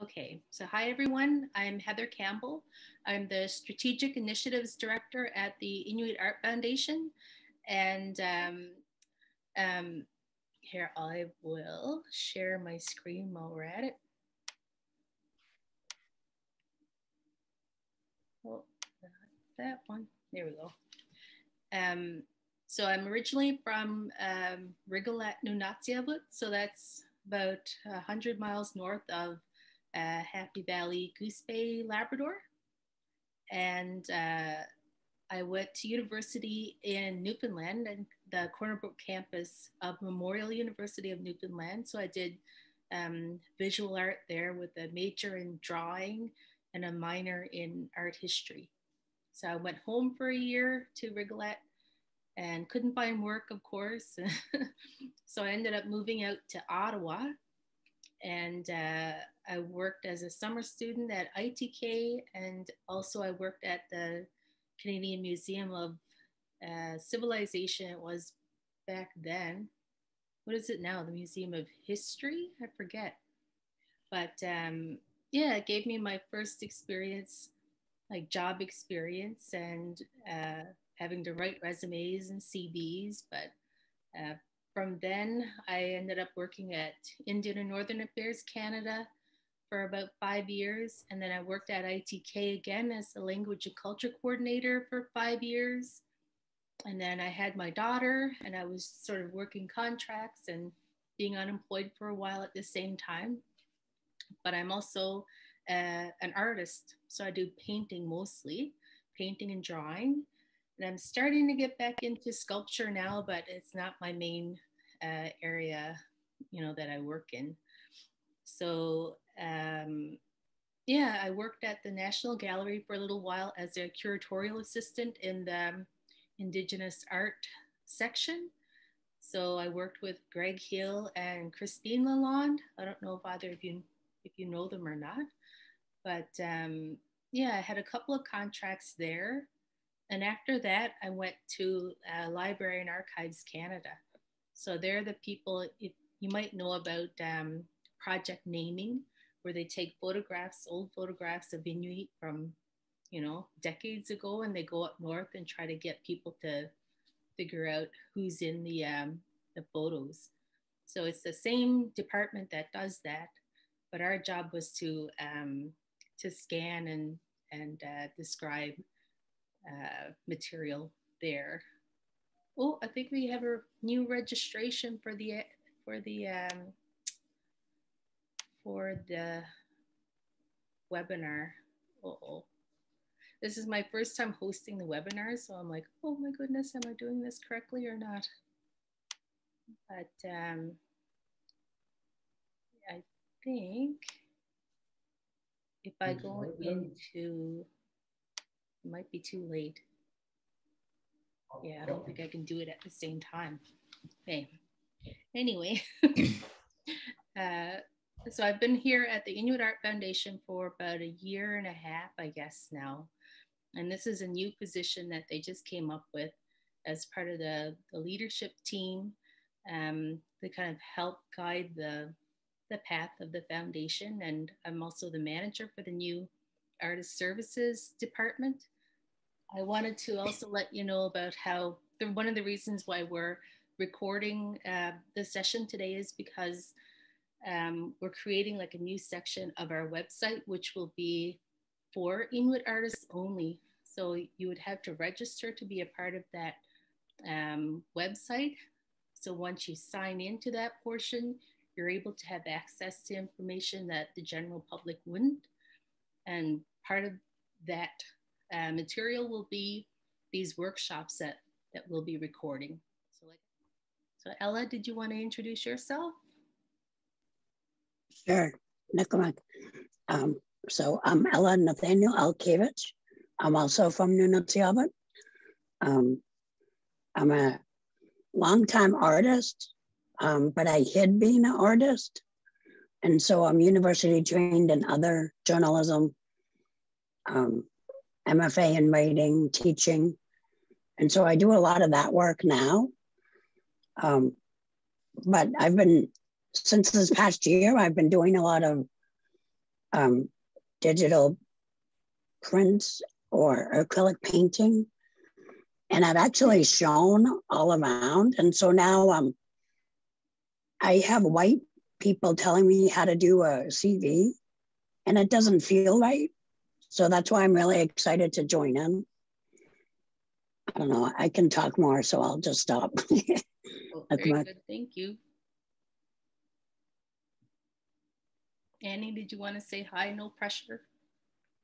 Okay, so hi everyone, I'm Heather Campbell. I'm the Strategic Initiatives Director at the Inuit Art Foundation. And here I will share my screen while we're at it. Oh, that one, there we go. So I'm originally from Rigolet, Nunatsiavut, so that's about 100 miles north of Happy Valley, Goose Bay, Labrador. And I went to university in Newfoundland and the Corner Brook campus of Memorial University of Newfoundland. So I did visual art there with a major in drawing and a minor in art history. So I went home for a year to Rigolet and couldn't find work, of course. So I ended up moving out to Ottawa, and I worked as a summer student at ITK, and also I worked at the Canadian Museum of Civilization. It was back then. What is it now? The Museum of History? I forget. But yeah, it gave me my first experience, like job experience, and having to write resumes and CVs. But from then, I ended up working at Indian and Northern Affairs Canada for about 5 years. And then I worked at ITK again as the language and culture coordinator for 5 years. And then I had my daughter, and I was sort of working contracts and being unemployed for a while at the same time. But I'm also an artist. So I do painting mostly, painting and drawing. And I'm starting to get back into sculpture now, but it's not my main area, that I work in. So yeah, I worked at the National Gallery for a little while as a curatorial assistant in the Indigenous art section. So I worked with Greg Hill and Christine Lalonde. I don't know if either of you, if you know them or not, but yeah, I had a couple of contracts there. And after that, I went to Library and Archives Canada. So they're the people, you might know about project naming, where they take photographs, old photographs of Inuit from, decades ago, and they go up north and try to get people to figure out who's in the photos. So it's the same department that does that, but our job was to scan and describe material there. Oh, I think we have a new registration for the webinar. Uh-oh. This is my first time hosting the webinar, so I'm like, oh my goodness, am I doing this correctly or not? But I think if I go into, it might be too late. Yeah, I don't think I can do it at the same time. Okay. Anyway, so I've been here at the Inuit Art Foundation for about a year and a half, I guess now. And this is a new position that they just came up with as part of the leadership team to kind of help guide the path of the foundation. And I'm also the manager for the new Artist Services Department. I wanted to also let you know about how one of the reasons why we're recording the session today is because we're creating like a new section of our website, which will be for Inuit artists only. So you would have to register to be a part of that website. So once you sign into that portion, you're able to have access to information that the general public wouldn't. And part of that material will be these workshops that we'll be recording. So Ella, did you want to introduce yourself? Sure, Nicolette. So I'm Ella Nathaniel Alkiewicz. I'm also from Nunatsiavut. I'm a longtime artist, but I hid being an artist. And so I'm university trained in other journalism, MFA in writing, teaching. And so I do a lot of that work now. But since this past year, I've been doing a lot of digital prints or acrylic painting. And I've actually shown all around. And so now I have white people telling me how to do a CV, and it doesn't feel right. So that's why I'm really excited to join in. I don't know, I can talk more, so I'll just stop. Oh, very good, thank you. Annie, did you want to say hi? No pressure.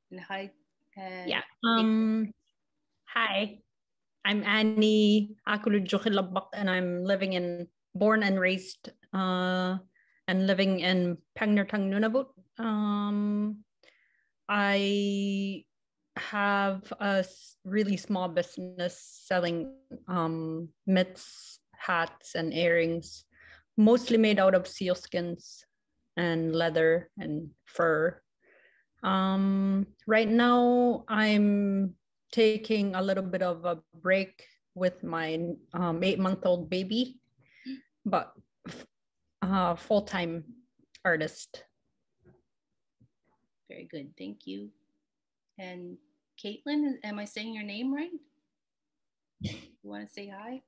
And hi. Yeah. Hi. I'm Annie Akuludjokilabak, and I'm born and raised and living in Pangnertang Nunavut. I have a really small business selling mitts, hats, and earrings, mostly made out of sealskins and leather and fur. Right now, I'm taking a little bit of a break with my 8-month-old baby, but full-time artist. Very good, thank you. And Caitlin, am I saying your name right? You want to say hi?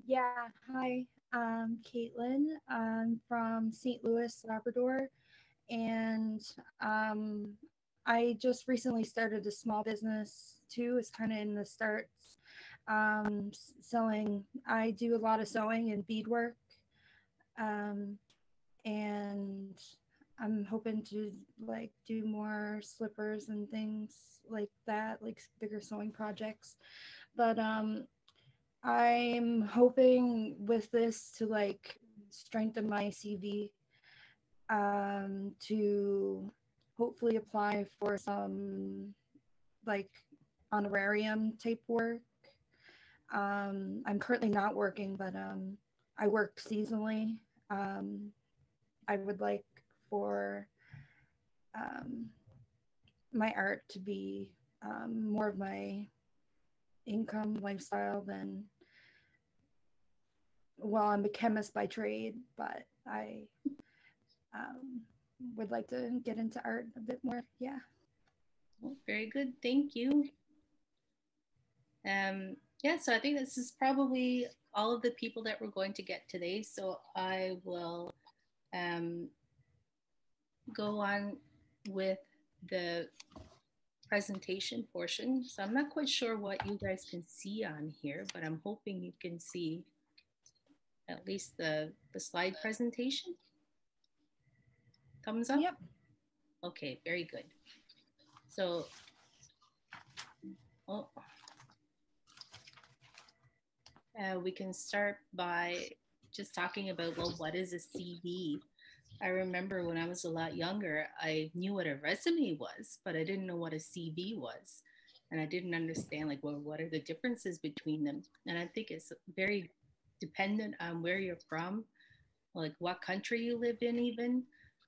Yeah, hi. Caitlin. I'm from St. Louis, Labrador, and I just recently started a small business too. It's kind of in the starts. Selling. I do a lot of sewing and beadwork, and I'm hoping to like do more slippers and things like that, like bigger sewing projects. But I'm hoping with this to like strengthen my CV, to hopefully apply for some like honorarium type work. I'm currently not working, but I work seasonally. I would like for my art to be more of my income lifestyle than, well, I'm a chemist by trade, but I would like to get into art a bit more. Yeah. Well, very good, thank you. Yeah, so I think this is probably all of the people that we're going to get today. So I will go on with the presentation portion. So I'm not quite sure what you guys can see on here, but I'm hoping you can see at least the slide presentation. Thumbs up? Yep. Okay, very good. So, we can start by just talking about, well, what is a CV? I remember when I was a lot younger, I knew what a resume was, but I didn't know what a CV was. And I didn't understand, like, well, what are the differences between them? And I think it's very dependent on where you're from, like what country you live in, even.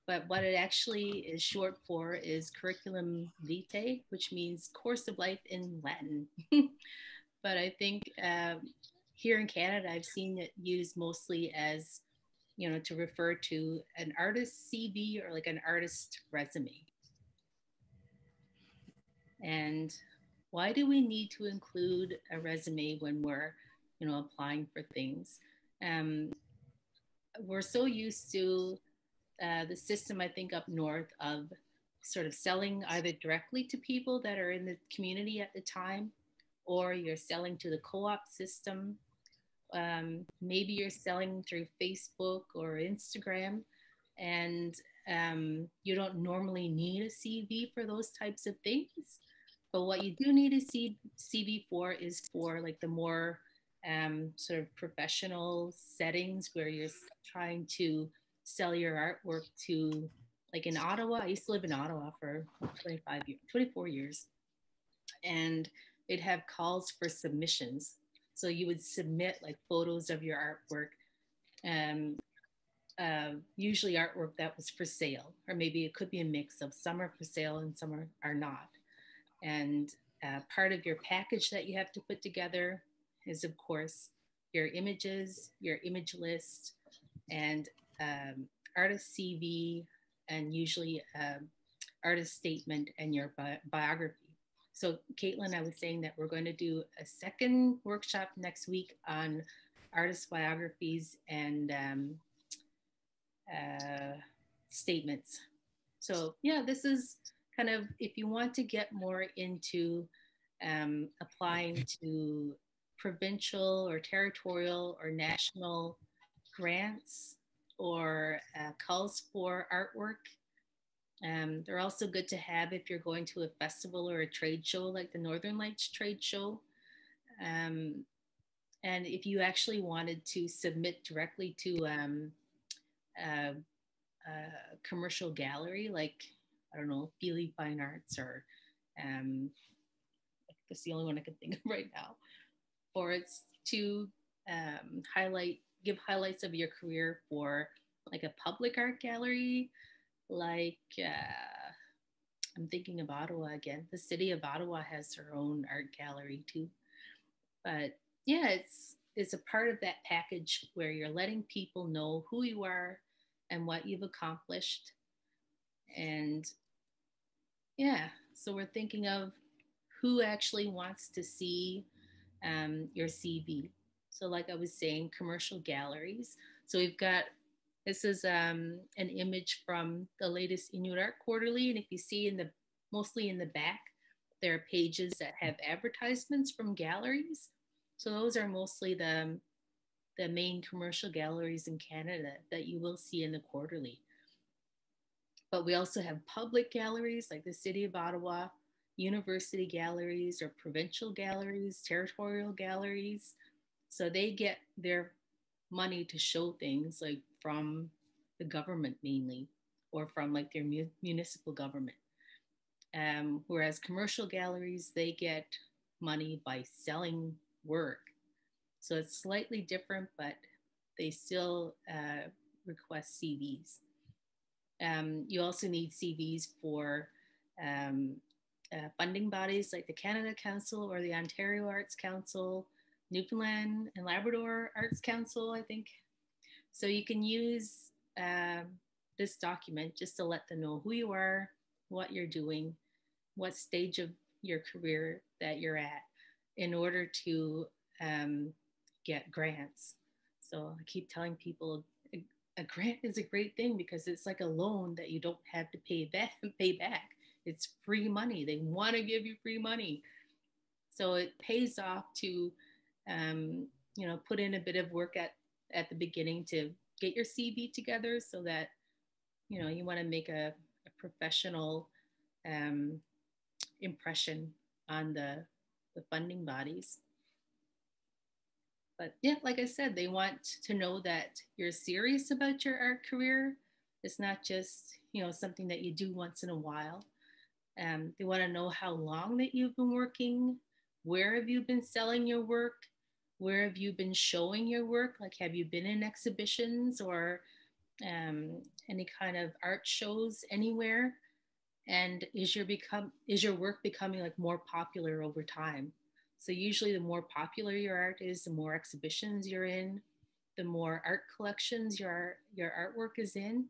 But what it actually is short for is curriculum vitae, which means course of life in Latin. But I think here in Canada, I've seen it used mostly as, you know, to refer to an artist's CV or like an artist resume. And why do we need to include a resume when we're, you know, applying for things? We're so used to the system, I think, up north of sort of selling either directly to people that are in the community at the time, or you're selling to the co-op system. Maybe you're selling through Facebook or Instagram, and you don't normally need a CV for those types of things. But what you do need a CV for is for like the more sort of professional settings where you're trying to sell your artwork to, like in Ottawa. I used to live in Ottawa for 24 years, and they'd have calls for submissions. So you would submit like photos of your artwork, usually artwork that was for sale, or maybe it could be a mix of some are for sale and some are not. And part of your package that you have to put together is, of course, your images, your image list, and artist CV, and usually artist statement and your biography. So Caitlin, I was saying that we're going to do a second workshop next week on artist biographies and statements. So yeah, this is kind of, if you want to get more into applying to provincial or territorial or national grants or calls for artwork. They're also good to have if you're going to a festival or a trade show like the Northern Lights trade show. And if you actually wanted to submit directly to a commercial gallery, like, I don't know, Feely Fine Arts or that's the only one I can think of right now, or it's to give highlights of your career for like a public art gallery, like I'm thinking of Ottawa again. The city of Ottawa has their own art gallery too. But yeah, it's a part of that package where you're letting people know who you are and what you've accomplished. And yeah, so we're thinking of who actually wants to see your CV. So like I was saying, commercial galleries. So we've got, this is an image from the latest Inuit Art Quarterly. And if you see mostly in the back, there are pages that have advertisements from galleries. So those are mostly the main commercial galleries in Canada that you will see in the quarterly. But we also have public galleries like the City of Ottawa, university galleries or provincial galleries, territorial galleries. So they get their money to show things like from the government mainly, or from like their municipal government. Whereas commercial galleries, they get money by selling work. So it's slightly different, but they still request CVs. You also need CVs for funding bodies like the Canada Council or the Ontario Arts Council, Newfoundland and Labrador Arts Council, I think. So you can use this document just to let them know who you are, what you're doing, what stage of your career that you're at in order to get grants. So I keep telling people a grant is a great thing because it's like a loan that you don't have to pay back. It's free money. They want to give you free money. So it pays off to, put in a bit of work at the beginning to get your CV together so that, you want to make a professional impression on the funding bodies. But yeah, like I said, they want to know that you're serious about your art career. It's not just, something that you do once in a while. They want to know how long that you've been working, where have you been selling your work, where have you been showing your work? Like, have you been in exhibitions or any kind of art shows anywhere? And is your work becoming like more popular over time? So usually the more popular your art is, the more exhibitions you're in, the more art collections your artwork is in.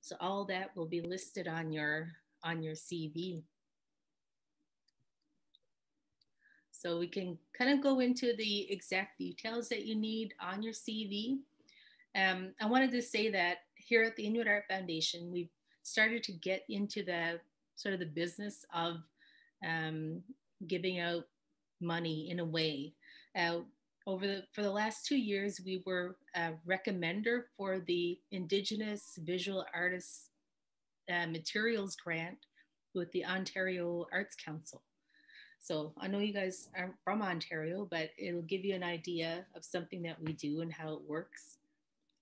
So all that will be listed on your CV. So we can kind of go into the exact details that you need on your CV. I wanted to say that here at the Inuit Art Foundation, we've started to get into the sort of the business of giving out money in a way. For the last 2 years, we were a recommender for the Indigenous Visual Artists Materials Grant with the Ontario Arts Council. So I know you guys aren't from Ontario, but it'll give you an idea of something that we do and how it works.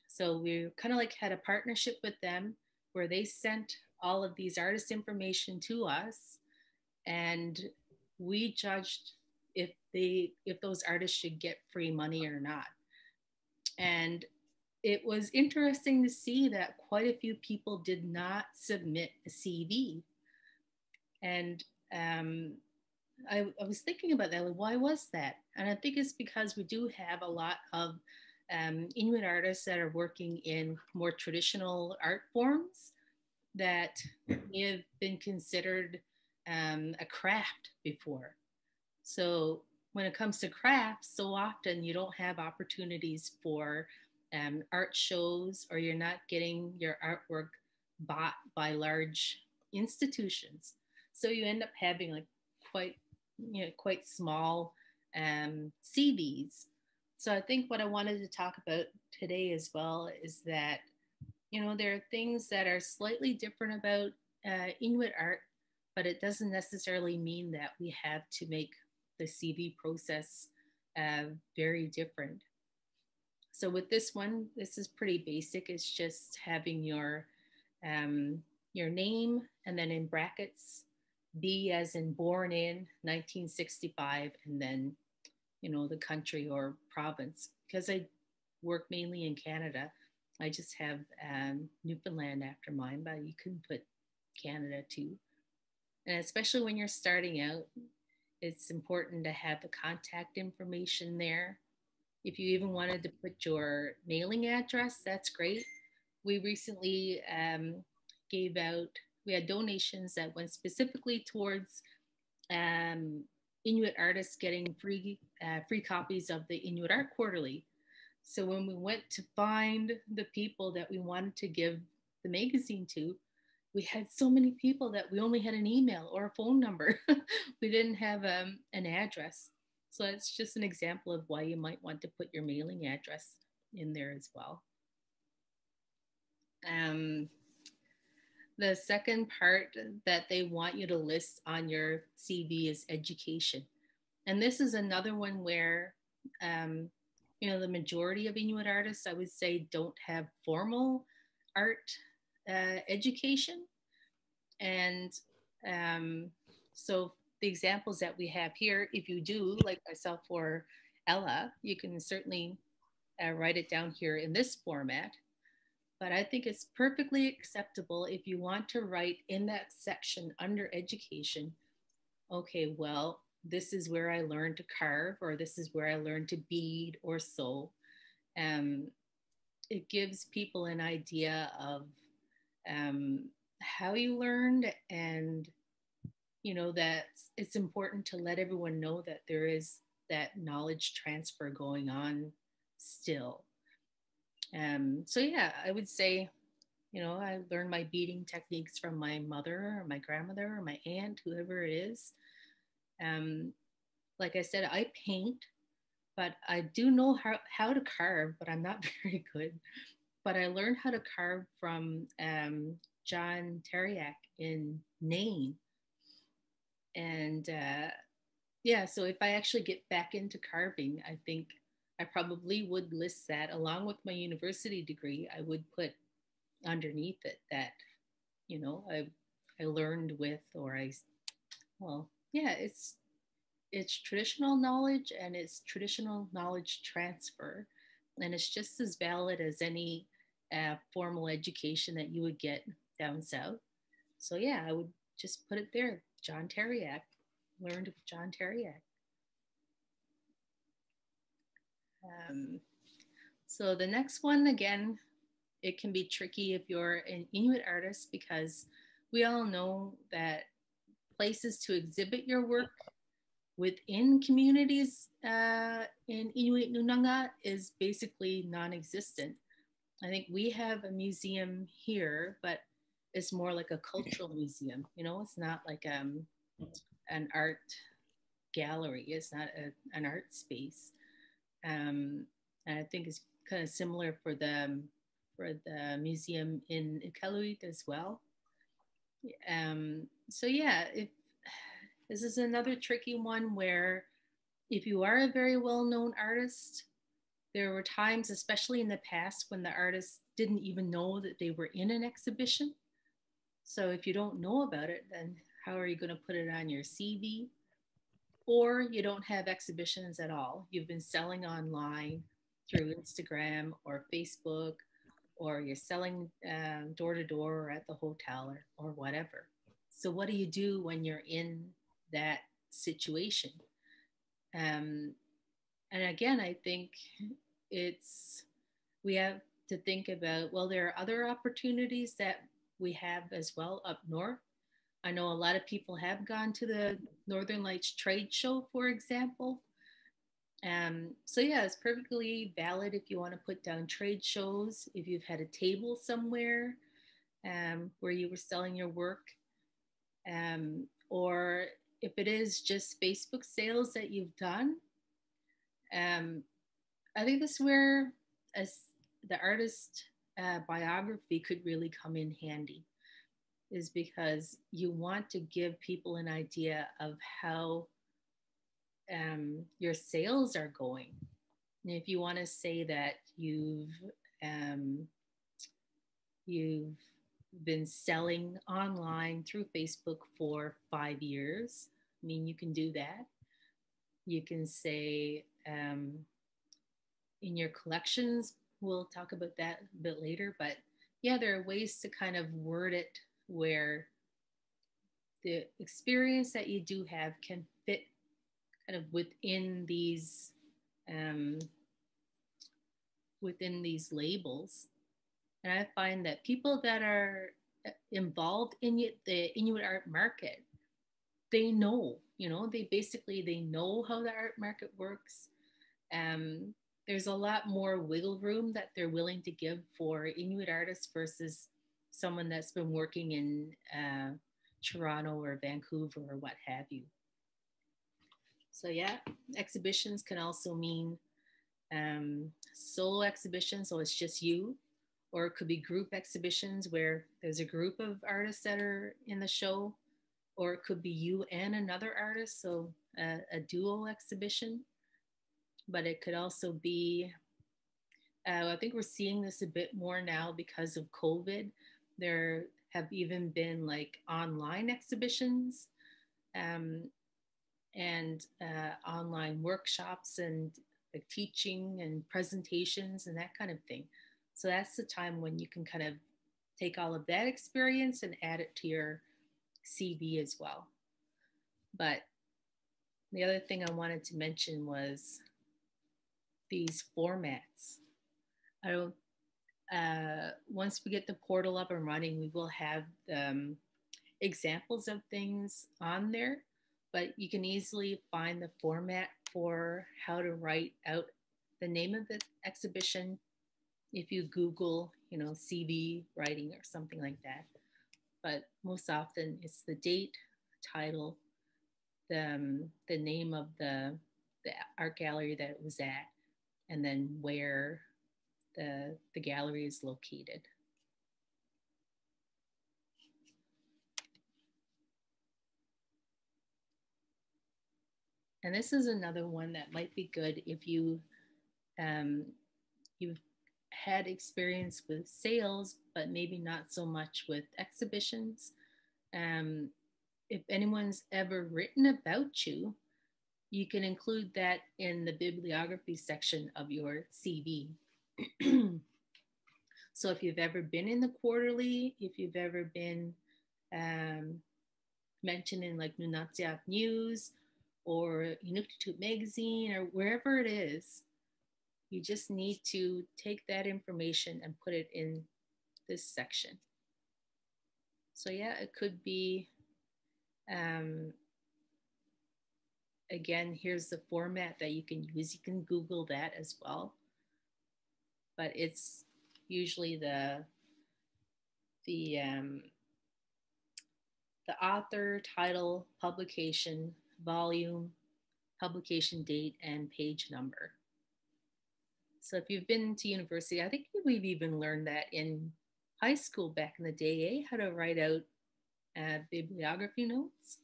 So we kind of like had a partnership with them where they sent all of these artist information to us, and we judged if those artists should get free money or not. And it was interesting to see that quite a few people did not submit a CV. And I was thinking about that, like, why was that? And I think it's because we do have a lot of Inuit artists that are working in more traditional art forms. that may have been considered a craft before. So when it comes to crafts, so often you don't have opportunities for art shows, or you're not getting your artwork bought by large institutions. So you end up having like quite, quite small CVs. So I think what I wanted to talk about today as well is that, there are things that are slightly different about Inuit art, but it doesn't necessarily mean that we have to make the CV process very different. So with this one, this is pretty basic. It's just having your name, and then in brackets, B as in born in 1965, and then, the country or province. Because I work mainly in Canada, I just have Newfoundland after mine, but you can put Canada too. And especially when you're starting out, it's important to have the contact information there. If you even wanted to put your mailing address, that's great. We recently gave out, we had donations that went specifically towards Inuit artists getting free copies of the Inuit Art Quarterly. So when we went to find the people that we wanted to give the magazine to, we had so many people that we only had an email or a phone number. We didn't have an address. So it's just an example of why you might want to put your mailing address in there as well. The second part that they want you to list on your CV is education. And this is another one where, the majority of Inuit artists, I would say, don't have formal art education. And so the examples that we have here, if you do, like myself or Ella, you can certainly write it down here in this format. But I think it's perfectly acceptable if you want to write in that section under education, okay, well, this is where I learned to carve, or this is where I learned to bead or sew. It gives people an idea of how you learned, and that it's important to let everyone know that there is that knowledge transfer going on still. So yeah, I would say, I learned my beading techniques from my mother or my grandmother or my aunt, whoever it is. Like I said, I paint, but I do know how to carve, but I'm not very good. But I learned how to carve from John Teriak in Nain. And yeah, so if I actually get back into carving, I think I probably would list that along with my university degree. I would put underneath it that, I learned with, or it's traditional knowledge, and it's traditional knowledge transfer. And it's just as valid as any formal education that you would get down south. So yeah, I would just put it there. John Teriak, learned of John Teriak. So the next one, again, it can be tricky if you're an Inuit artist, because we all know that places to exhibit your work within communities in Inuit Nunanga is basically non-existent. I think we have a museum here, but it's more like a cultural museum. It's not like an art gallery. It's not an art space. And I think it's kind of similar for the museum in Iqaluit as well. So yeah, this is another tricky one where if you are a very well-known artist, there were times, especially in the past, when the artists didn't even know that they were in an exhibition. So if you don't know about it, then how are you going to put it on your CV? Or you don't have exhibitions at all. You've been selling online through Instagram or Facebook, or you're selling door to door or at the hotel or whatever. So what do you do when you're in that situation? And again, I think we have to think about, well, there are other opportunities that we have as well up north. I know a lot of people have gone to the Northern Lights trade show, for example. So yeah, it's perfectly valid if you want to put down trade shows, if you've had a table somewhere where you were selling your work, or if it is just Facebook sales that you've done. Um, I think this is where as the artist biography could really come in handy, is because you want to give people an idea of how your sales are going. And if you want to say that um, you've been selling online through Facebook for 5 years, I mean, you can do that. You can say in your collections, we'll talk about that a bit later, but yeah, there are ways to kind of word it where the experience that you do have can fit kind of um, within these labels. And I find that people that are involved in the Inuit art market, they know, they know how the art market works. There's a lot more wiggle room that they're willing to give for Inuit artists versus someone that's been working in Toronto or Vancouver or what have you. So yeah, exhibitions can also mean solo exhibitions, so it's just you, or it could be group exhibitions where there's a group of artists that are in the show, or it could be you and another artist, so a duo exhibition. But it could also be, I think we're seeing this a bit more now because of COVID. There have even been like online exhibitions and online workshops and like teaching and presentations and that kind of thing. So that's the time when you can kind of take all of that experience and add it to your CV as well. But the other thing I wanted to mention was these formats. I don't. Once we get the portal up and running, we will have examples of things on there, but you can easily find the format for how to write out the name of the exhibition if you Google, CV writing or something like that. But most often it's the date, title, the name of the art gallery that it was at, and then where the gallery is located. And this is another one that might be good if you've had experience with sales, but maybe not so much with exhibitions. If anyone's ever written about you, you can include that in the bibliography section of your CV. So if you've ever been in the quarterly, if you've ever been mentioned in like Nunatsiaq News or Inuktitut magazine or wherever it is, you just need to take that information and put it in this section. So yeah, it could be, again, here's the format that you can use. You can Google that as well. But it's usually the author, title, publication, volume, publication date, and page number. So if you've been to university, I think we've even learned that in high school back in the day, how to write out bibliography notes.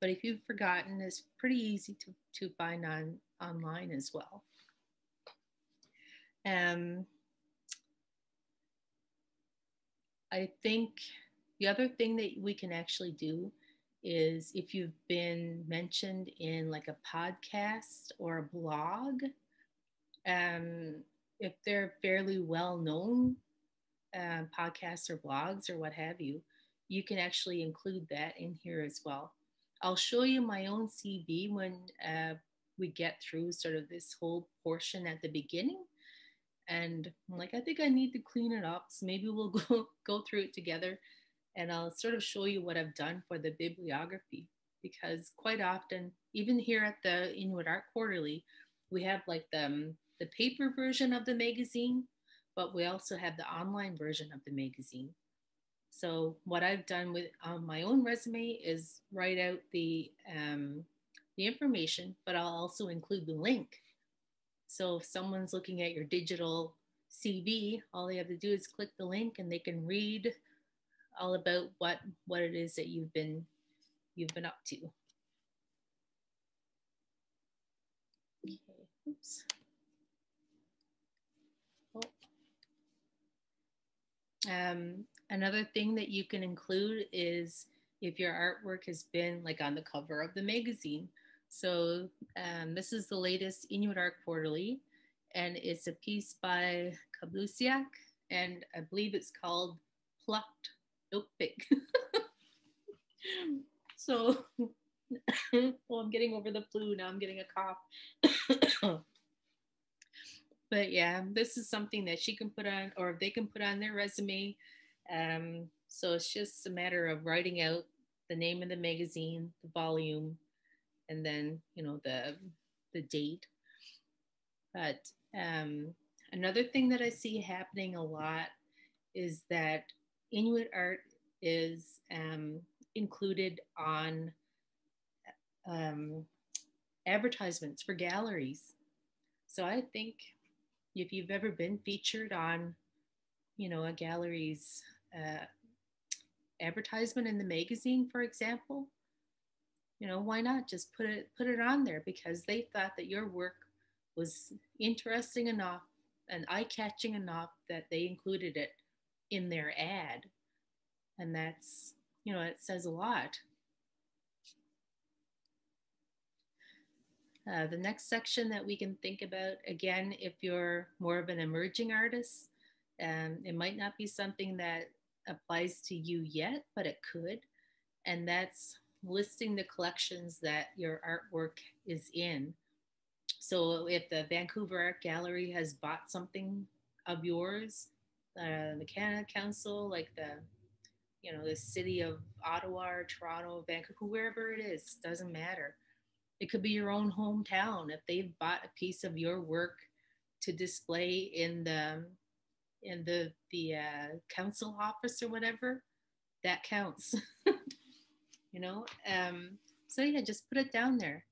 But if you've forgotten, it's pretty easy to find online as well. I think the other thing that we can actually do is if you've been mentioned in like a podcast or a blog, if they're fairly well-known podcasts or blogs or what have you, you can actually include that in here as well. I'll show you my own CV when we get through sort of this whole portion at the beginning. And I'm like, I think I need to clean it up. So maybe we'll go through it together, and I'll sort of show you what I've done for the bibliography. Because quite often, even here at the Inuit Art Quarterly, we have like the paper version of the magazine, but we also have the online version of the magazine. So what I've done with my own resume is write out the information, but I'll also include the link. So if someone's looking at your digital CV, all they have to do is click the link, and they can read all about what it is that you've been up to. Okay. Oops. Oh. Another thing that you can include is if your artwork has been like on the cover of the magazine. So this is the latest Inuit Art Quarterly, and it's a piece by Kablusiak, and I believe it's called Plucked Notepik. So, well, I'm getting over the flu now. I'm getting a cough. But yeah, this is something that she can put on, or they can put on their resume. So it's just a matter of writing out the name of the magazine, the volume, and then the date. But another thing that I see happening a lot is that Inuit art is included on advertisements for galleries. So I think if you've ever been featured on, a gallery's advertisement in the magazine, for example, why not just put it on there, because they thought that your work was interesting enough and eye-catching enough that they included it in their ad. And that's, it says a lot. The next section that we can think about, again, if you're more of an emerging artist, it might not be something that applies to you yet, but it could. And that's listing the collections that your artwork is in. So if the Vancouver Art Gallery has bought something of yours, the Canada Council, like the city of Ottawa or Toronto, Vancouver, wherever it is, doesn't matter. It could be your own hometown. If they've bought a piece of your work to display in the council office or whatever, that counts. So yeah, just put it down there.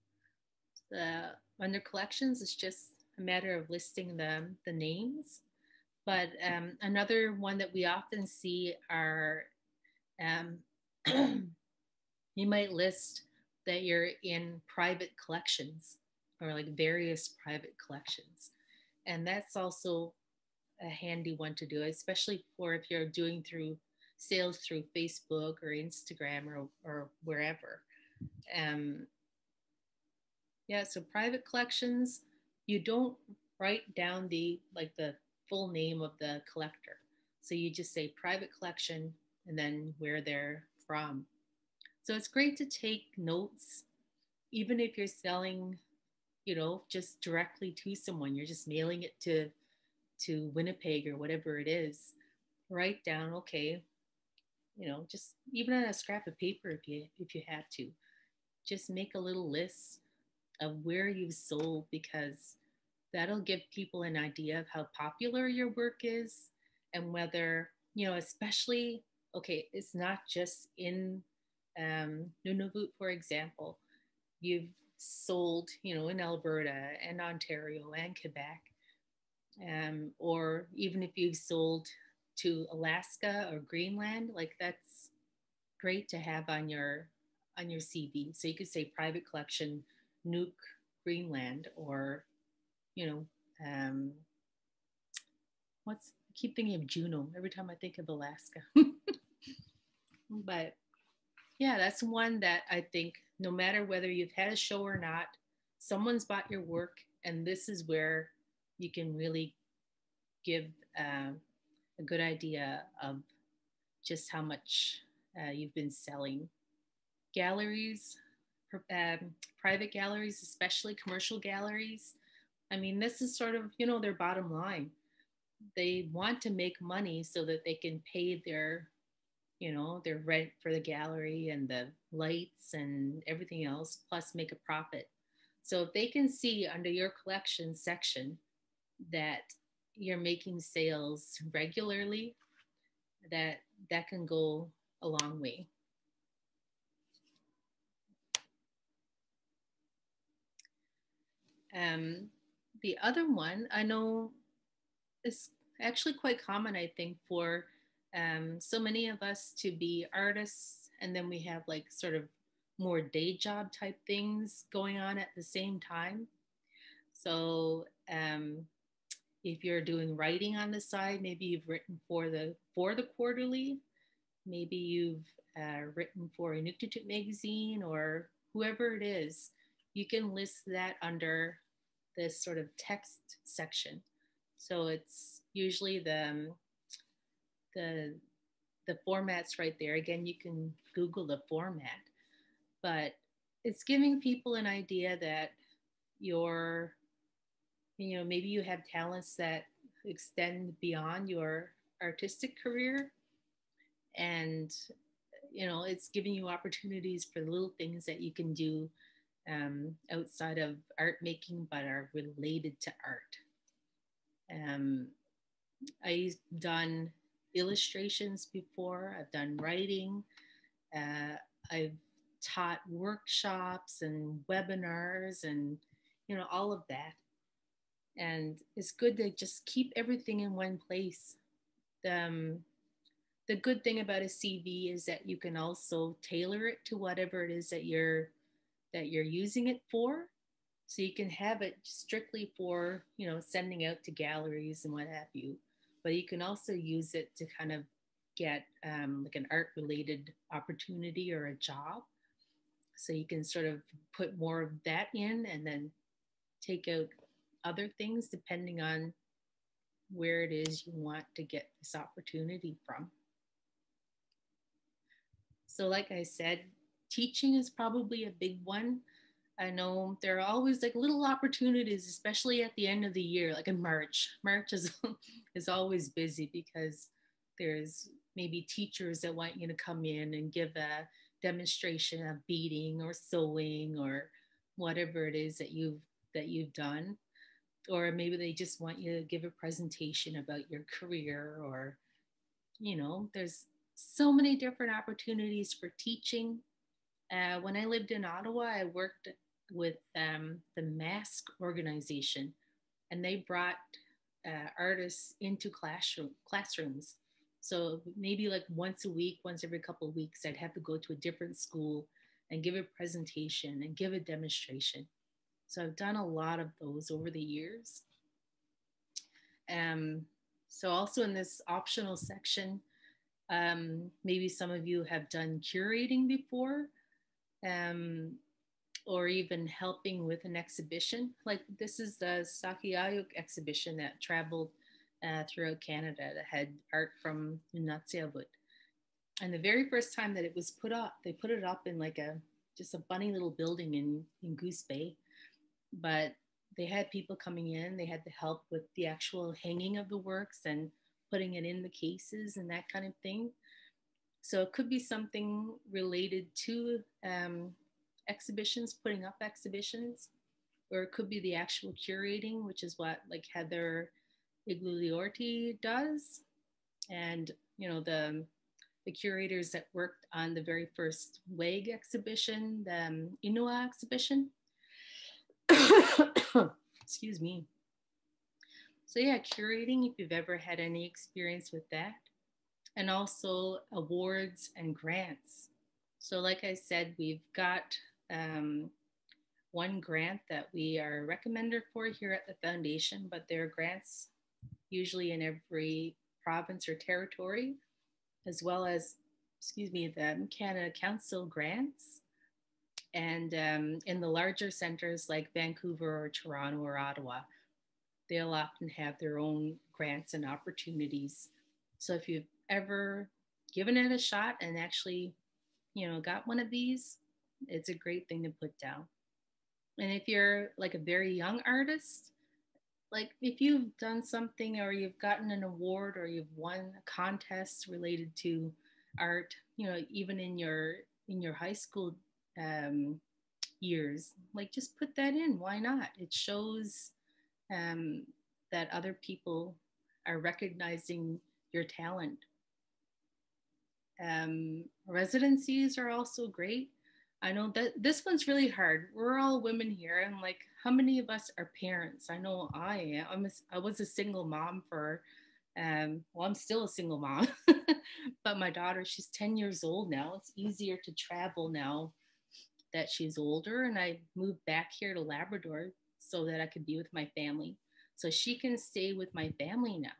Under collections, it's just a matter of listing the names. But another one that we often see are you might list that you're in private collections, or like various private collections. And that's also a handy one to do, especially for if you're doing through sales through Facebook or Instagram or wherever. Yeah, so private collections, you don't write down the full name of the collector. So you just say private collection and then where they're from. So it's great to take notes, even if you're selling, just directly to someone. You're just mailing it to Winnipeg or whatever it is. Write down, okay, just even on a scrap of paper if you have to. Just make a little list of where you've sold, because that'll give people an idea of how popular your work is, and whether, especially, okay, it's not just in Nunavut, for example. You've sold, in Alberta and Ontario and Quebec, or even if you've sold to Alaska or Greenland, like that's great to have on your CV. So you could say private collection, Nuuk, Greenland, or I keep thinking of Juneau every time I think of Alaska. But yeah, that's one that I think no matter whether you've had a show or not, someone's bought your work, and this is where you can really give a good idea of just how much you've been selling. Galleries, private galleries, especially commercial galleries, I mean, this is sort of, their bottom line. they want to make money so that they can pay their, you know, their rent for the gallery and the lights and everything else, plus make a profit. So if they can see under your collection section that you're making sales regularly, that can go a long way. The other one I know is actually quite common, I think, for so many of us to be artists, and then we have like sort of more day job type things going on at the same time. So if you're doing writing on the side, maybe you've written for the quarterly, maybe you've written for Inuit Artists magazine or whoever it is, you can list that under this sort of text section. So it's usually the the format's right there. Again, you can Google the format, but it's giving people an idea that you're, you know, maybe you have talents that extend beyond your artistic career, and you know, it's giving you opportunities for little things that you can do outside of art making but are related to art. I've done illustrations before, I've done writing, I've taught workshops and webinars and, you know, all of that. And it's good to just keep everything in one place. The good thing about a CV is that you can also tailor it to whatever it is that you're using it for. So you can have it strictly for, you know, sending out to galleries and what have you, but you can also use it to kind of get like an art related opportunity or a job. So you can sort of put more of that in and then take out other things depending on where it is you want to get this opportunity from. So like I said, teaching is probably a big one. I know there are always like little opportunities, especially at the end of the year, like in March. March is is always busy because there's maybe teachers that want you to come in and give a demonstration of beading or sewing or whatever it is that you've done. Or maybe they just want you to give a presentation about your career, or you know, there's so many different opportunities for teaching. When I lived in Ottawa, I worked with the Mask organization, and they brought artists into classrooms. So maybe like once a week, once every couple of weeks, I'd have to go to a different school and give a presentation and give a demonstration. So I've done a lot of those over the years. So also in this optional section, maybe some of you have done curating before, or even helping with an exhibition. Like this is the Sakiayuk exhibition that traveled throughout Canada that had art from Nunatsiavut. And the very first time that it was put up, they put it up in like just a funny little building in Goose Bay. But they had people coming in, they had to help with the actual hanging of the works and putting it in the cases and that kind of thing. So it could be something related to exhibitions, putting up exhibitions, or it could be the actual curating, which is what like Heather Igliorti does. And, you know, the curators that worked on the very first WAG exhibition, the Inua exhibition. Excuse me. So yeah, curating, if you've ever had any experience with that. And also awards and grants. So like I said, we've got one grant that we are a recommender for here at the foundation, but there are grants usually in every province or territory, as well as, excuse me, the Canada Council grants. And in the larger centers like Vancouver or Toronto or Ottawa, they'll often have their own grants and opportunities. So if you've ever given it a shot and actually, you know, got one of these, it's a great thing to put down. And if you're like a very young artist, like if you've done something or you've gotten an award or you've won a contest related to art, even in your high school um, years, like just put that in. Why not? It shows um, that other people are recognizing your talent. Residencies are also great. I know that this one's really hard. We're all women here, and like, how many of us are parents? I know I am. I was a single mom for, well, I'm still a single mom, but my daughter, she's 10 years old now. It's easier to travel now that she's older, and I moved back here to Labrador so that I could be with my family. So she can stay with my family now.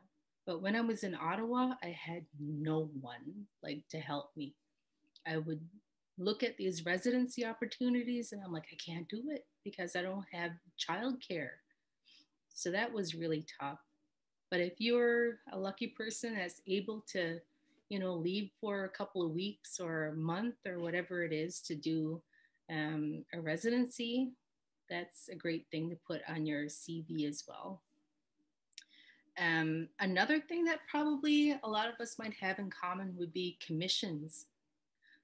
But when I was in Ottawa, I had no one like to help me. I would look at these residency opportunities and I'm like, I can't do it because I don't have childcare. So that was really tough. But if you're a lucky person that's able to, leave for a couple of weeks or a month or whatever it is to do a residency, that's a great thing to put on your CV as well. Another thing that probably a lot of us might have in common would be commissions.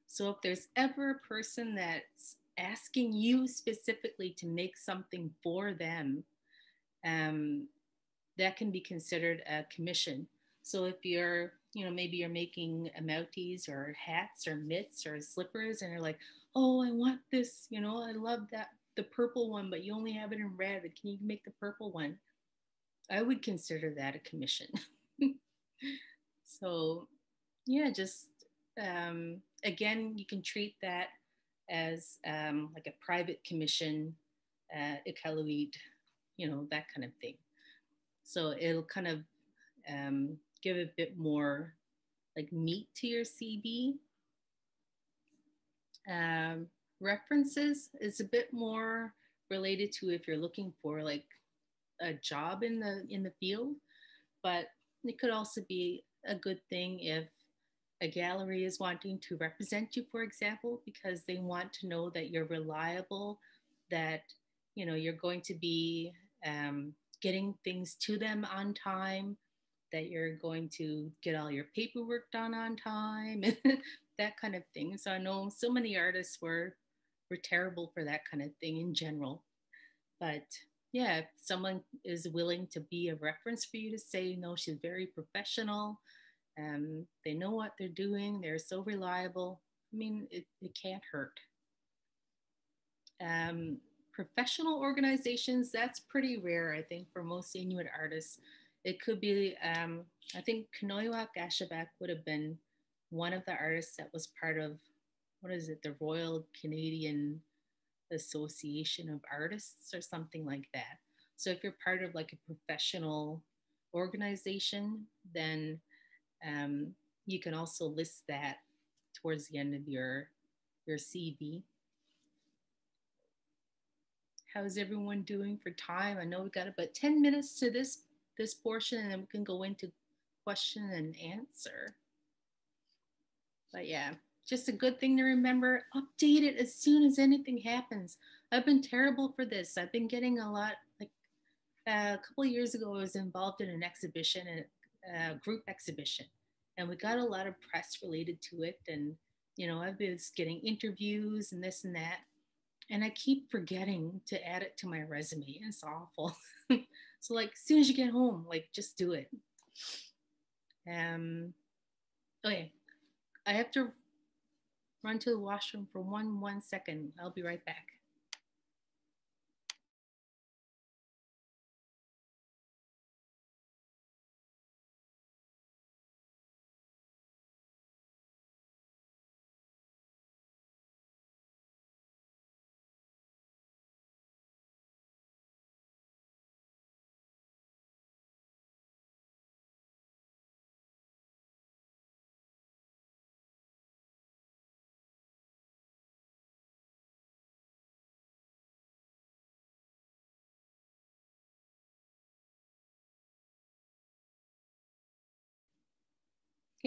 So if there's ever a person that's asking you specifically to make something for them, um, that can be considered a commission. So if you're, maybe you're making mounties or hats or mitts or slippers and you're like, oh, I want this, I love that, the purple one, but you only have it in red. Can you make the purple one? I would consider that a commission. So yeah, just again, you can treat that as like a private commission, ikaluit, that kind of thing. So it'll kind of give a bit more like meat to your CV. References is a bit more related to if you're looking for like a job in the field, but it could also be a good thing if a gallery is wanting to represent you, for example, because they want to know that you're reliable, that you're going to be getting things to them on time, that you're going to get all your paperwork done on time, that kind of thing. So I know so many artists were terrible for that kind of thing in general. But yeah, if someone is willing to be a reference for you to say, no, she's very professional, they know what they're doing, they're so reliable. I mean, it can't hurt. Professional organizations, that's pretty rare, I think, for most Inuit artists. It could be, I think Kanoiwak Ashabak would have been one of the artists that was part of, what is it, the Royal Canadian Association of Artists or something like that. So if you're part of like a professional organization, then you can also list that towards the end of your CV. How's everyone doing for time? I know we got about 10 minutes to this portion, and then we can go into question and answer. But yeah, just a good thing to remember. Update it as soon as anything happens. I've been terrible for this. I've been getting a lot, like a couple of years ago, I was involved in an exhibition, a group exhibition, and we got a lot of press related to it. And, I've been getting interviews and this and that. And I keep forgetting to add it to my resume. It's awful. So like, as soon as you get home, like just do it. Okay, I have to run to the washroom for one second. I'll be right back.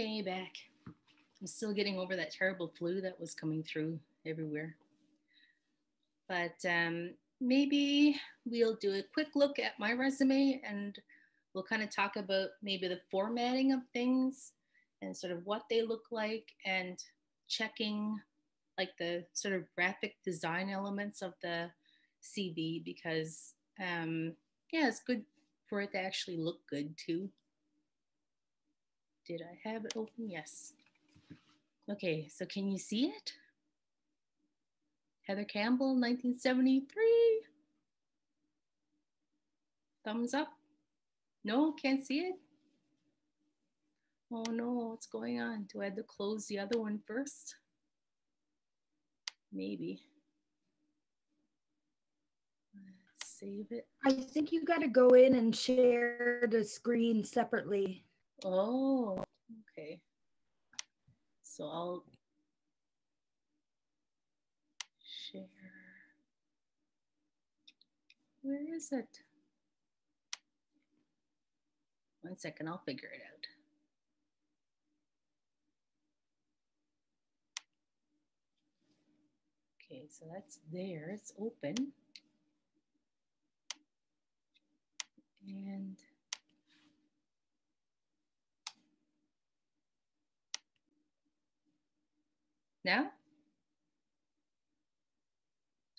Okay, back. I'm still getting over that terrible flu that was coming through everywhere. But maybe we'll do a quick look at my resume and we'll kind of talk about maybe the formatting of things and sort of what they look like and checking like the sort of graphic design elements of the CV because yeah, it's good for it to actually look good too. Did I have it open? Yes. Okay, so can you see it? Heather Campbell, 1973. Thumbs up. No, can't see it. Oh no, what's going on? Do I have to close the other one first? Maybe. Let's save it. I think you got to go in and share the screen separately. Oh, okay. So I'll share. Where is it? 1 second, I'll figure it out. Okay, so that's there, it's open. And now?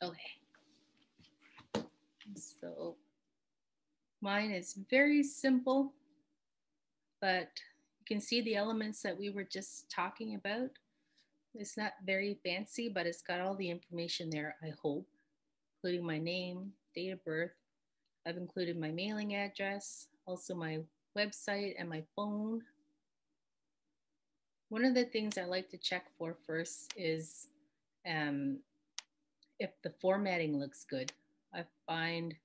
Okay. So mine is very simple, but you can see the elements that we were just talking about. It's not very fancy, but it's got all the information there, I hope, including my name, date of birth. I've included my mailing address, also my website and my phone. One of the things I like to check for first is if the formatting looks good. I find,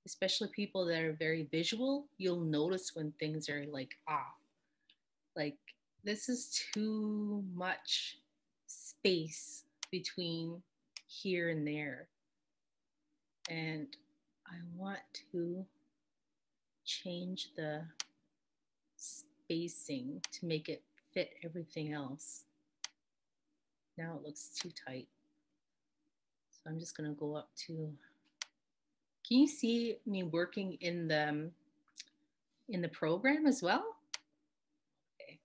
especially people that are very visual, you'll notice when things are like off. Like this is too much space between here and there. And I want to change the spacing to make it fit everything else. Now it looks too tight. So I'm just gonna go up to, can you see me working in the program as well? Okay.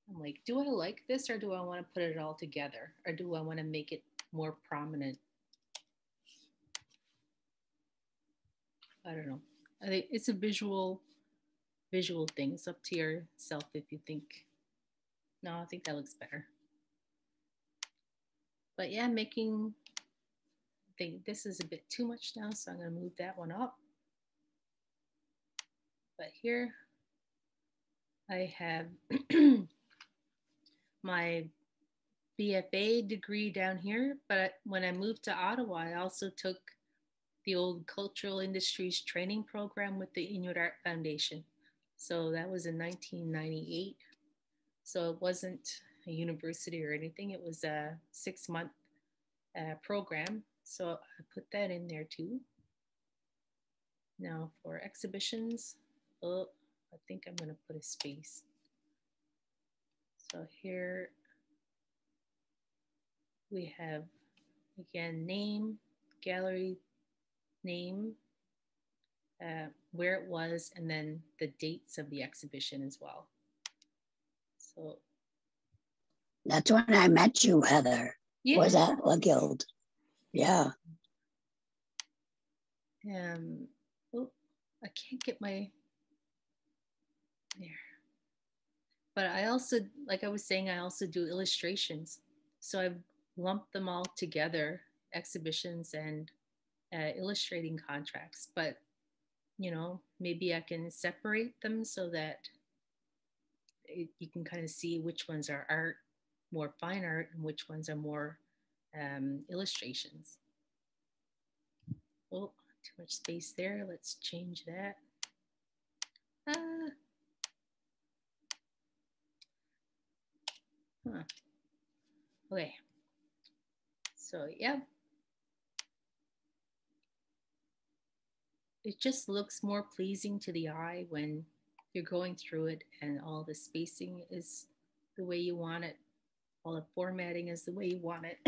I'm like, do I like this or do I want to put it all together? Or do I want to make it more prominent? I don't know. I think it's a visual thing. It's up to yourself if you think, no, I think that looks better. But yeah, making, I think this is a bit too much now, so I'm gonna move that one up. But here I have my BFA degree down here, but when I moved to Ottawa, I also took the old cultural industries training program with the Inuit Art Foundation. So that was in 1998. So it wasn't a university or anything. It was a 6-month program. So I put that in there too. Now for exhibitions, oh, I think I'm gonna put a space. So here we have, again, name, gallery name, where it was, and then the dates of the exhibition as well. So that's when I met you, Heather. yeah. Was at La Guild. Yeah. Oh, I can't get my, there. But I also, like I was saying, I also do illustrations. So I've lumped them all together, exhibitions and illustrating contracts. But, you know, maybe I can separate them so that you can kind of see which ones are art, more fine art, and which ones are more illustrations. Oh, too much space there. Let's change that. Okay. So, yeah. It just looks more pleasing to the eye when you're going through it and all the spacing is the way you want it. All the formatting is the way you want it.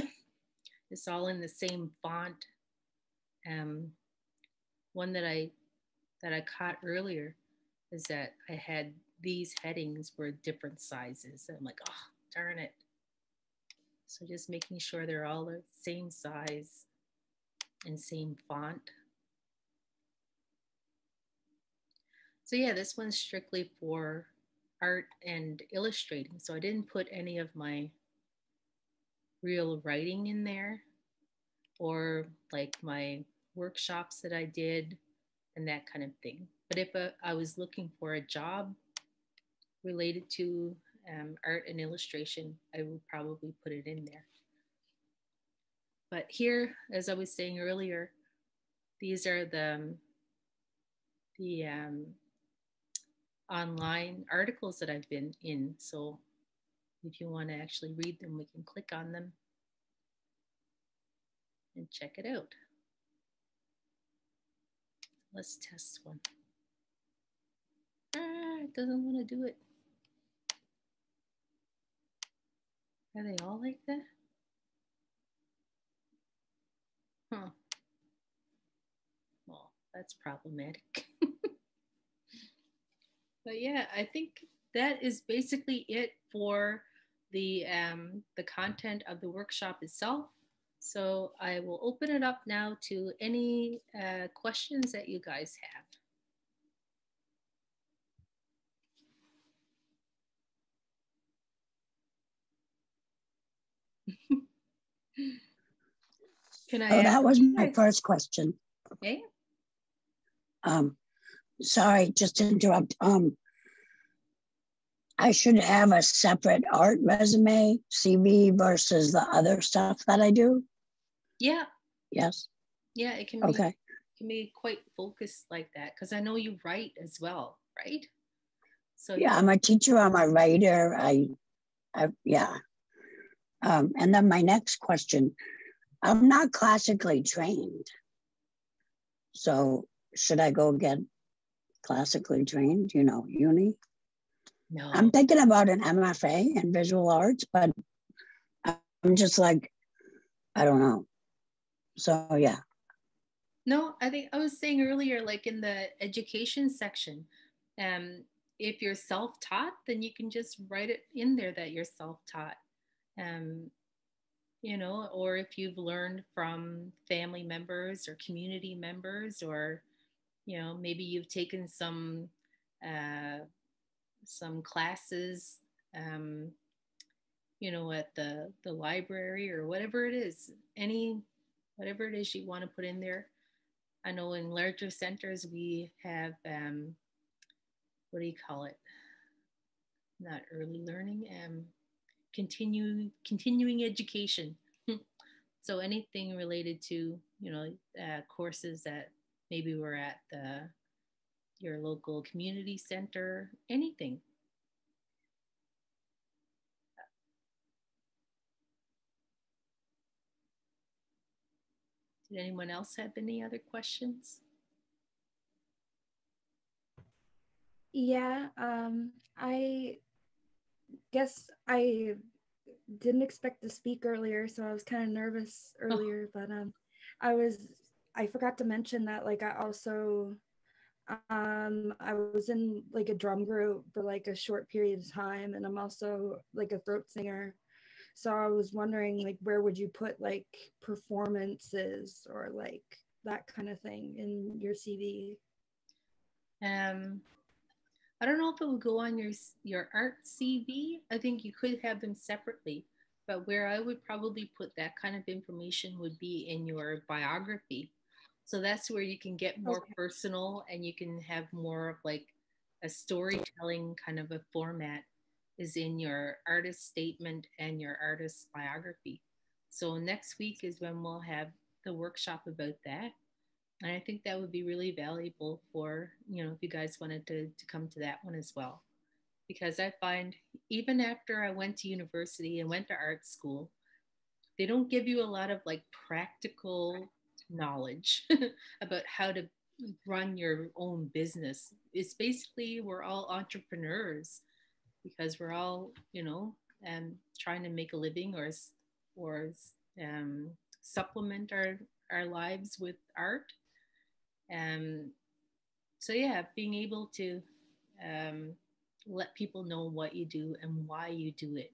It's all in the same font. Um, one that I caught earlier is that I had these headings were different sizes. And I'm like, oh, darn it. So just making sure they're all the same size and same font. So yeah, this one's strictly for art and illustrating. So I didn't put any of my real writing in there or like my workshops that I did and that kind of thing. But if I was looking for a job related to art and illustration, I would probably put it in there. But here, as I was saying earlier, these are the online articles that I've been in. So if you want to actually read them, we can click on them and check it out. Let's test one. It doesn't want to do it. Are they all like that? Huh. Well, that's problematic. But yeah, I think that is basically it for the content of the workshop itself. So I will open it up now to any questions that you guys have. Can I ask? That was my first question. Okay. Sorry, just to interrupt. I should have a separate art resume, CV versus the other stuff that I do. Yeah. Yes. Yeah, it can be. Okay. It can be quite focused like that because I know you write as well, right? So yeah, I'm a teacher. I'm a writer. Yeah. And then my next question, I'm not classically trained. So should I go get classically trained, uni? No. I'm thinking about an MFA in visual arts, but I'm just like, I don't know. So yeah. No, I think I was saying earlier, like in the education section, if you're self-taught, then you can just write it in there that you're self-taught. Or if you've learned from family members or community members, or maybe you've taken some classes, at the library or whatever it is, whatever it is you want to put in there. I know in larger centers we have what do you call it? Not early learning, continuing education. So anything related to courses that maybe were at your local community center, anything. Did anyone else have any other questions? Yeah, I guess I didn't expect to speak earlier, so I was kind of nervous earlier, but I forgot to mention that like I also I was in like a drum group for like a short period of time, and I'm also like a throat singer. So I was wondering like where would you put like performances or like that kind of thing in your CV? I don't know if it would go on your art CV. I think you could have them separately, but where I would probably put that kind of information would be in your biography. So that's where you can get more personal and you can have more of like a storytelling kind of a format is in your artist statement and your artist biography. So next week is when we'll have the workshop about that. And I think that would be really valuable for, if you guys wanted to come to that one as well. Because I find even after I went to university and went to art school, they don't give you a lot of like practical knowledge about how to run your own business. It's basically we're all entrepreneurs because we're all, trying to make a living or supplement our lives with art. So yeah, being able to let people know what you do and why you do it,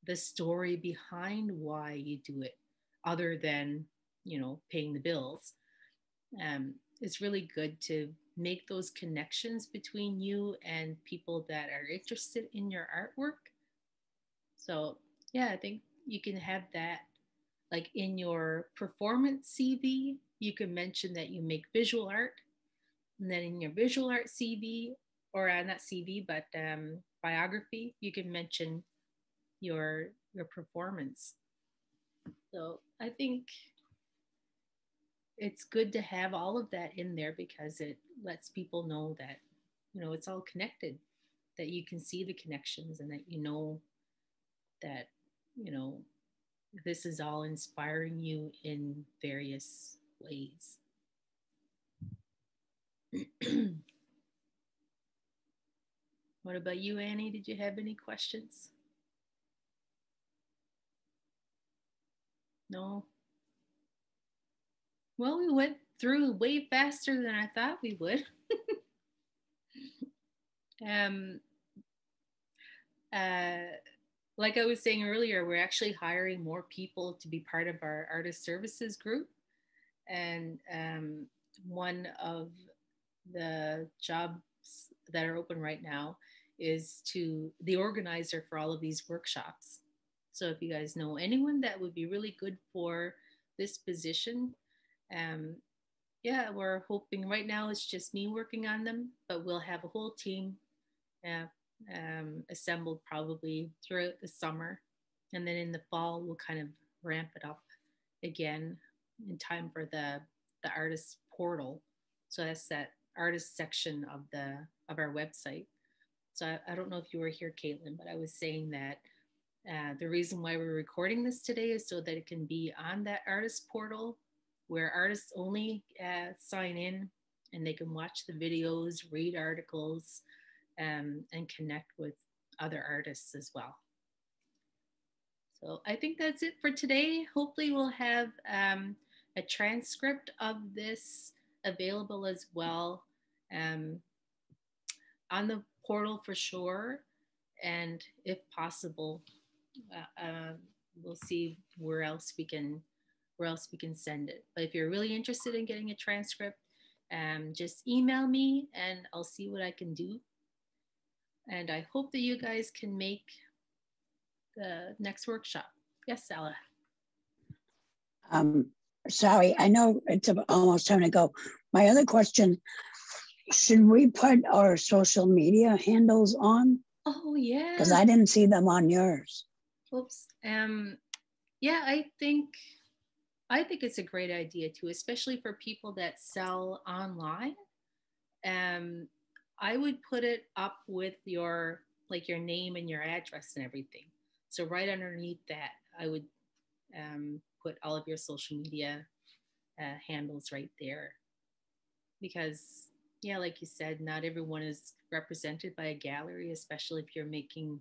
the story behind why you do it, other than, you know, paying the bills. It's really good to make those connections between you and people that are interested in your artwork. So yeah, I think you can have that like in your performance CV. You can mention that you make visual art, and then in your visual art CV, or not CV, but biography, you can mention your performance. So I think it's good to have all of that in there because it lets people know that, you know, it's all connected, that you can see the connections, and that you know that, you know, this is all inspiring you in various ways. What about you, Annie? Did you have any questions? No? Well, we went through way faster than I thought we would. um, like I was saying earlier, we're actually hiring more people to be part of our artist services group. And one of the jobs that are open right now is to the organizer for all of these workshops. So if you guys know anyone that would be really good for this position, yeah, we're hoping right now it's just me working on them, but we'll have a whole team assembled probably throughout the summer. And then in the fall, we'll kind of ramp it up again in time for the artist portal. So that's that artist section of our website. So I don't know if you were here, Caitlin, but I was saying that the reason why we're recording this today is so that it can be on that artist portal where artists only sign in, and they can watch the videos, read articles, and connect with other artists as well. So I think that's it for today. Hopefully we'll have a transcript of this available as well on the portal for sure. And if possible, we'll see where else we can send it. But if you're really interested in getting a transcript, just email me and I'll see what I can do. And I hope that you guys can make the next workshop. Yes, Sala. Sorry, I know it's almost time to go. My other question, should we put our social media handles on? Oh, yeah. Because I didn't see them on yours. Oops. Yeah, I think it's a great idea too, especially for people that sell online. I would put it up with your name and your address and everything. So right underneath that, I would put all of your social media handles right there. Because, yeah, like you said, not everyone is represented by a gallery, especially if you're making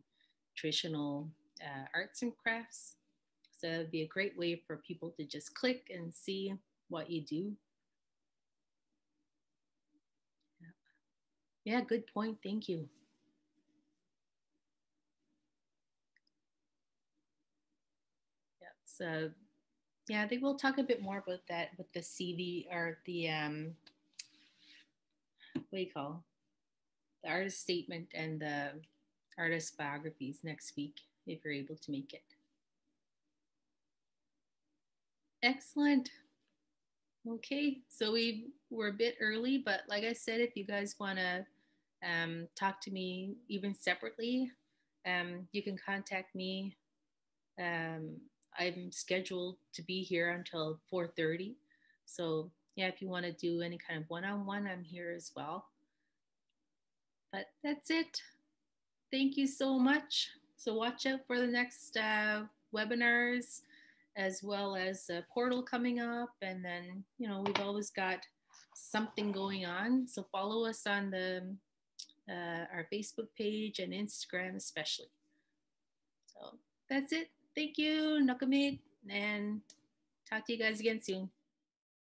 traditional arts and crafts. So it'd be a great way for people to just click and see what you do. Yeah, good point. Thank you. Yeah, so yeah, I think we'll talk a bit more about that with the CV or the what do you call the artist statement and the artist biographies next week if you're able to make it. Excellent. Okay, so we're a bit early, but like I said, if you guys want to talk to me even separately, you can contact me. I'm scheduled to be here until 4:30. So yeah, if you want to do any kind of one-on-one, I'm here as well. But that's it. Thank you so much. So watch out for the next webinars, as well as a portal coming up. And then, you know, we've always got something going on. So follow us on our Facebook page and Instagram especially. So that's it. Thank you, Nakamit, and talk to you guys again soon.